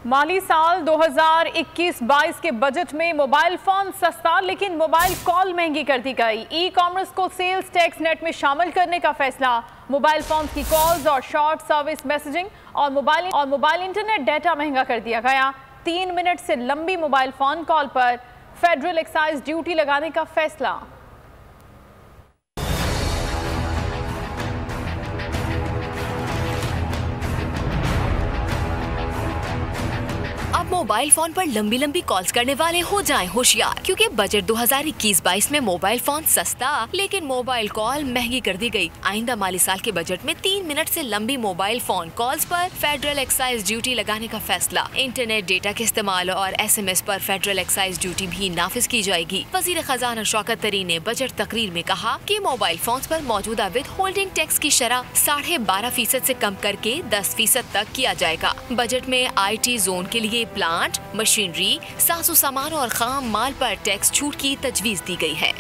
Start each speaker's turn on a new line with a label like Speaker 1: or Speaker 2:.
Speaker 1: माली साल 2021-22 के बजट में मोबाइल फोन सस्ता लेकिन मोबाइल कॉल महंगी कर दी गई। ई कॉमर्स को सेल्स टैक्स नेट में शामिल करने का फैसला। मोबाइल फोन की कॉल्स और शॉर्ट सर्विस मैसेजिंग और मोबाइल इंटरनेट डेटा महंगा कर दिया गया। 3 मिनट से लंबी मोबाइल फोन कॉल पर फेडरल एक्साइज ड्यूटी लगाने का फैसला।
Speaker 2: अब मोबाइल फोन पर लंबी लंबी कॉल्स करने वाले हो जाएं होशियार, क्योंकि बजट 2021-22 में मोबाइल फोन सस्ता लेकिन मोबाइल कॉल महंगी कर दी गई। आइंदा माली साल के बजट में 3 मिनट से लंबी मोबाइल फोन कॉल्स पर फेडरल एक्साइज ड्यूटी लगाने का फैसला। इंटरनेट डेटा के इस्तेमाल और SMS पर फेडरल एक्साइज ड्यूटी भी नाफिज की जाएगी। वजीर खजाना शौकत तरीन ने बजट तकरीर में कहा कि मोबाइल फोन पर मौजूदा विद होल्डिंग टैक्स की शरह 12.5% से कम करके 10% तक किया जाएगा। बजट में IT जोन के लिए प्लांट, मशीनरी, साजो सामान और खाम माल पर टैक्स छूट की तजवीज दी गई है।